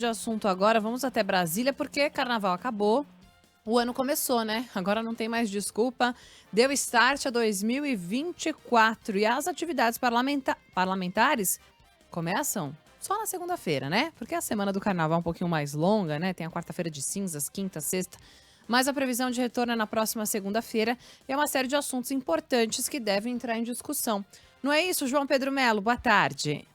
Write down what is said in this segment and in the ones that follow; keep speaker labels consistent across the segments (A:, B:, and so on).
A: De assunto agora, vamos até Brasília, porque carnaval acabou, o ano começou, né? Agora não tem mais desculpa. Deu start a 2024 e as atividades parlamentares começam só na segunda-feira, né? Porque a semana do carnaval é um pouquinho mais longa, né? Tem a quarta-feira de cinzas, quinta, sexta. Mas a previsão de retorno é na próxima segunda-feira e é uma série de assuntos importantes que devem entrar em discussão. Não é isso, João Pedro Melo? Boa tarde.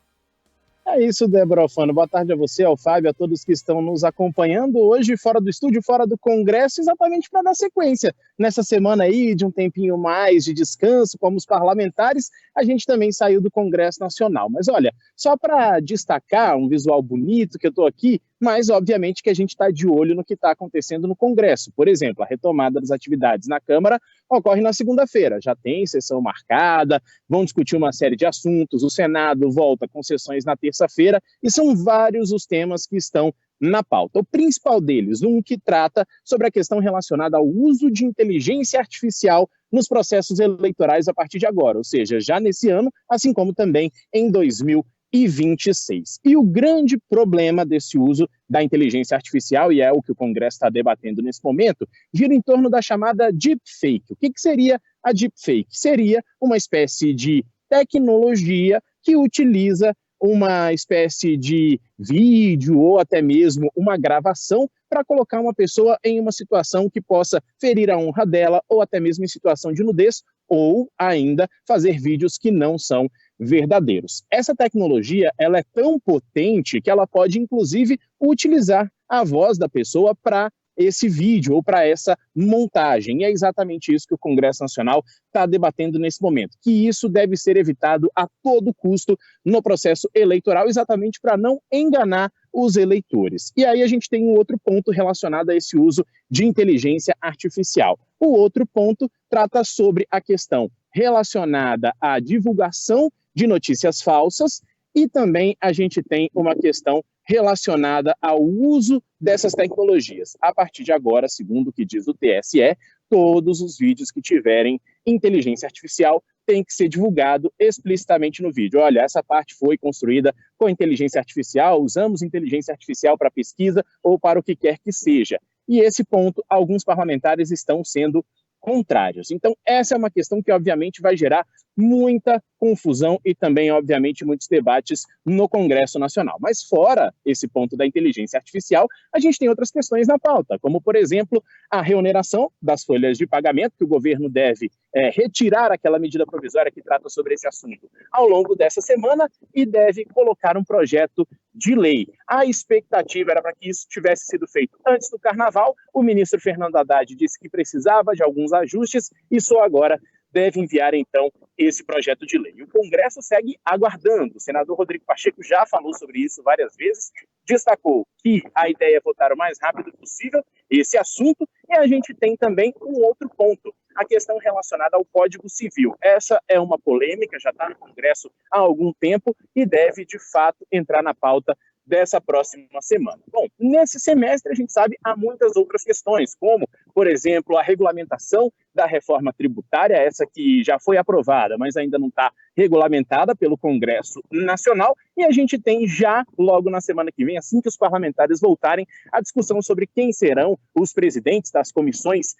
B: É isso, Débora Alfano. Boa tarde a você, ao Fábio, a todos que estão nos acompanhando hoje, fora do estúdio, fora do Congresso, exatamente para dar sequência. Nessa semana aí, de um tempinho mais de descanso, como os parlamentares, a gente também saiu do Congresso Nacional. Mas olha, só para destacar um visual bonito que eu estou aqui, mas obviamente que a gente está de olho no que está acontecendo no Congresso. Por exemplo, a retomada das atividades na Câmara ocorre na segunda-feira. Já tem sessão marcada, vão discutir uma série de assuntos, o Senado volta com sessões na terça-feira, e são vários os temas que estão na pauta. O principal deles, um que trata sobre a questão relacionada ao uso de inteligência artificial nos processos eleitorais a partir de agora, ou seja, já nesse ano, assim como também em 2026. E o grande problema desse uso da inteligência artificial, e é o que o Congresso está debatendo nesse momento, gira em torno da chamada deepfake. O que seria a deepfake? Seria uma espécie de tecnologia que utiliza uma espécie de vídeo ou até mesmo uma gravação para colocar uma pessoa em uma situação que possa ferir a honra dela ou até mesmo em situação de nudez ou ainda fazer vídeos que não são verdadeiros. Essa tecnologia ela é tão potente que ela pode inclusive utilizar a voz da pessoa para esse vídeo ou para essa montagem. E é exatamente isso que o Congresso Nacional está debatendo nesse momento, que isso deve ser evitado a todo custo no processo eleitoral, exatamente para não enganar os eleitores. E aí a gente tem um outro ponto relacionado a esse uso de inteligência artificial. O outro ponto trata sobre a questão relacionada à divulgação de notícias falsas e também a gente tem uma questão relacionada ao uso dessas tecnologias. A partir de agora, segundo o que diz o TSE, todos os vídeos que tiverem inteligência artificial têm que ser divulgado explicitamente no vídeo. Olha, essa parte foi construída com inteligência artificial, usamos inteligência artificial para pesquisa ou para o que quer que seja. E esse ponto, alguns parlamentares estão sendo contrários. Então, essa é uma questão que, obviamente, vai gerar muita confusão e também, obviamente, muitos debates no Congresso Nacional. Mas fora esse ponto da inteligência artificial, a gente tem outras questões na pauta, como, por exemplo, a reoneração das folhas de pagamento, que o governo deve retirar aquela medida provisória que trata sobre esse assunto ao longo dessa semana e deve colocar um projeto de lei. A expectativa era para que isso tivesse sido feito antes do Carnaval. O ministro Fernando Haddad disse que precisava de alguns ajustes e só agora deve enviar, então, esse projeto de lei. E o Congresso segue aguardando. O senador Rodrigo Pacheco já falou sobre isso várias vezes, destacou que a ideia é votar o mais rápido possível esse assunto, e a gente tem também um outro ponto, a questão relacionada ao Código Civil. Essa é uma polêmica, já está no Congresso há algum tempo e deve, de fato, entrar na pauta dessa próxima semana. Bom, nesse semestre a gente sabe há muitas outras questões, como, por exemplo, a regulamentação da reforma tributária, essa que já foi aprovada, mas ainda não está regulamentada pelo Congresso Nacional, e a gente tem já, logo na semana que vem, assim que os parlamentares voltarem, a discussão sobre quem serão os presidentes das comissões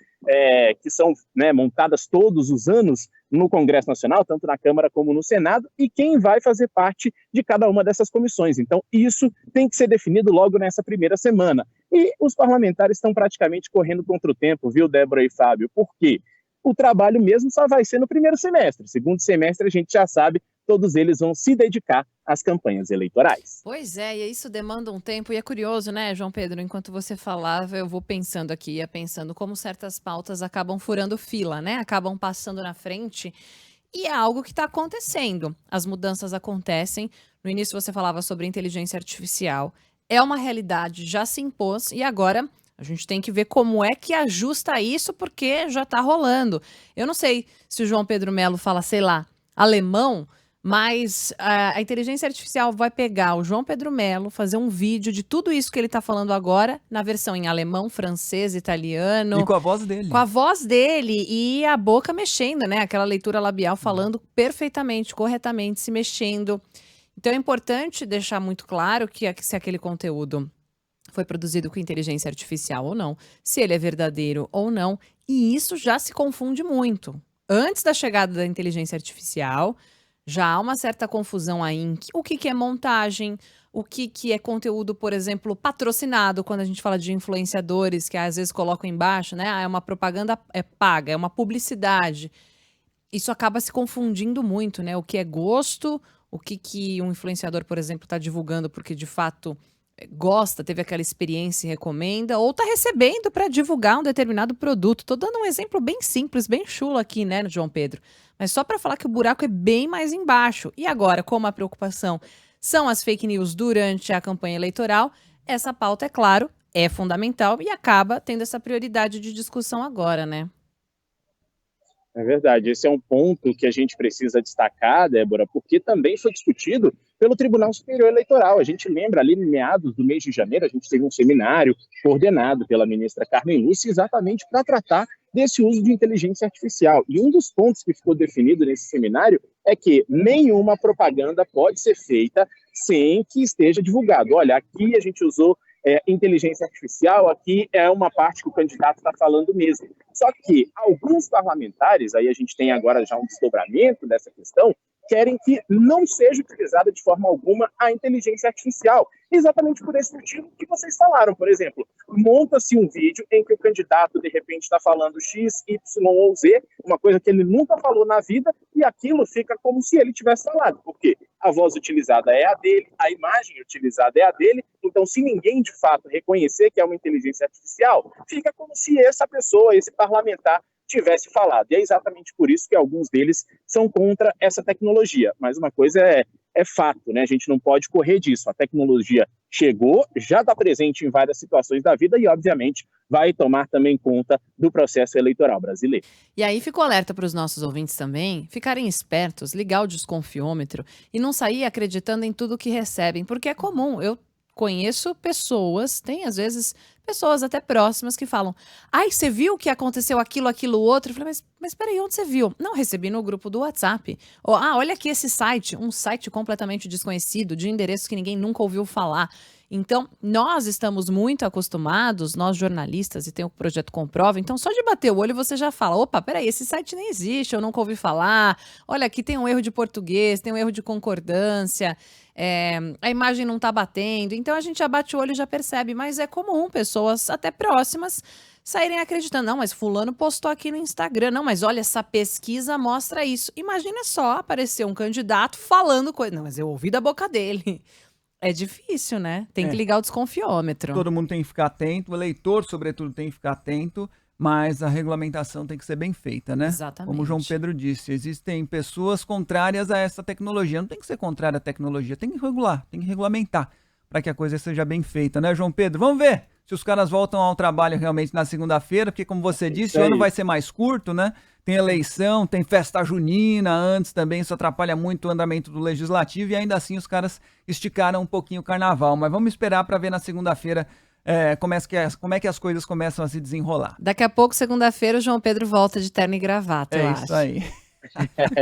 B: que são montadas todos os anos no Congresso Nacional, tanto na Câmara como no Senado, e quem vai fazer parte de cada uma dessas comissões. Então, isso tem que ser definido logo nessa primeira semana. E os parlamentares estão praticamente correndo contra o tempo, viu, Débora e Fábio? Por quê? O trabalho mesmo só vai ser no primeiro semestre. Segundo semestre, a gente já sabe, todos eles vão se dedicar às campanhas eleitorais.
A: Pois é, e isso demanda um tempo, e é curioso, né, João Pedro? Enquanto você falava, eu vou pensando aqui, ia pensando como certas pautas acabam furando fila, né? Acabam passando na frente, e é algo que está acontecendo. As mudanças acontecem. No início você falava sobre inteligência artificial. É uma realidade, já se impôs, e agora a gente tem que ver como é que ajusta isso, porque já está rolando. Eu não sei se o João Pedro Melo fala, sei lá, alemão, mas a inteligência artificial vai pegar o João Pedro Melo, fazer um vídeo de tudo isso que ele está falando agora, na versão em alemão, francês, italiano.
C: E com a voz dele.
A: Com a voz dele e a boca mexendo, né? Aquela leitura labial falando perfeitamente, corretamente, se mexendo. Então é importante deixar muito claro que se aquele conteúdo foi produzido com inteligência artificial ou não, se ele é verdadeiro ou não, e isso já se confunde muito. Antes da chegada da inteligência artificial, já há uma certa confusão aí em o que que é montagem, o que que é conteúdo, por exemplo, patrocinado, quando a gente fala de influenciadores, que às vezes colocam embaixo, né? Ah, é uma propaganda paga, é uma publicidade. Isso acaba se confundindo muito, né? O que é gosto, o que que um influenciador, por exemplo, está divulgando porque de fato gosta, teve aquela experiência e recomenda, ou está recebendo para divulgar um determinado produto. Estou dando um exemplo bem simples, bem chulo aqui, né, João Pedro? Mas só para falar que o buraco é bem mais embaixo. E agora, como a preocupação são as fake news durante a campanha eleitoral, essa pauta, é claro, é fundamental e acaba tendo essa prioridade de discussão agora, né?
B: É verdade, esse é um ponto que a gente precisa destacar, Débora, porque também foi discutido pelo Tribunal Superior Eleitoral. A gente lembra ali, em meados do mês de janeiro, a gente teve um seminário coordenado pela ministra Carmen Lúcia exatamente para tratar desse uso de inteligência artificial. E um dos pontos que ficou definido nesse seminário é que nenhuma propaganda pode ser feita sem que esteja divulgado. Olha, aqui a gente usou inteligência artificial, aqui é uma parte que o candidato está falando mesmo. Só que alguns parlamentares, aí a gente tem agora já um desdobramento dessa questão, querem que não seja utilizada de forma alguma a inteligência artificial. Exatamente por esse motivo que vocês falaram. Por exemplo, monta-se um vídeo em que o candidato, de repente, está falando X, Y ou Z, uma coisa que ele nunca falou na vida, e aquilo fica como se ele tivesse falado. Por quê? A voz utilizada é a dele, a imagem utilizada é a dele, então se ninguém, de fato, reconhecer que é uma inteligência artificial, fica como se essa pessoa, esse parlamentar, tivesse falado. E é exatamente por isso que alguns deles são contra essa tecnologia. Mas uma coisa é fato, né? A gente não pode correr disso. A tecnologia chegou, já está presente em várias situações da vida e, obviamente, vai tomar também conta do processo eleitoral brasileiro.
A: E aí fico alerta para os nossos ouvintes também ficarem espertos, ligar o desconfiômetro e não sair acreditando em tudo que recebem, porque é comum. Eu conheço pessoas, tem às vezes pessoas até próximas que falam: ai, você viu que aconteceu aquilo, aquilo, outro? Eu falei, mas peraí, onde você viu? Não, recebi no grupo do WhatsApp. Ou, olha aqui esse site, um site completamente desconhecido, de endereços que ninguém nunca ouviu falar. Então, nós estamos muito acostumados, nós jornalistas, e tem o Projeto Comprova, então só de bater o olho você já fala: opa, peraí, esse site nem existe, eu nunca ouvi falar, olha, aqui tem um erro de português, tem um erro de concordância, a imagem não tá batendo, então a gente já bate o olho e já percebe, mas é comum pessoas até próximas saírem acreditando: não, mas fulano postou aqui no Instagram, não, mas olha, essa pesquisa mostra isso. Imagina só aparecer um candidato falando coisa, não, mas eu ouvi da boca dele. É difícil, né? Tem que ligar o desconfiômetro.
C: Todo mundo tem que ficar atento, o eleitor, sobretudo, tem que ficar atento, mas a regulamentação tem que ser bem feita, né?
A: Exatamente.
C: Como o João Pedro disse, existem pessoas contrárias a essa tecnologia. Não tem que ser contrária à tecnologia, tem que regular, tem que regulamentar para que a coisa seja bem feita, né, João Pedro? Vamos ver se os caras voltam ao trabalho realmente na segunda-feira, porque, como você disse, o ano vai ser mais curto, né? Tem eleição, tem festa junina antes também, isso atrapalha muito o andamento do legislativo e ainda assim os caras esticaram um pouquinho o carnaval. Mas vamos esperar para ver na segunda-feira como é que as coisas começam a se desenrolar.
A: Daqui a pouco, segunda-feira, o João Pedro volta de terno e gravata, eu acho.
C: É isso aí.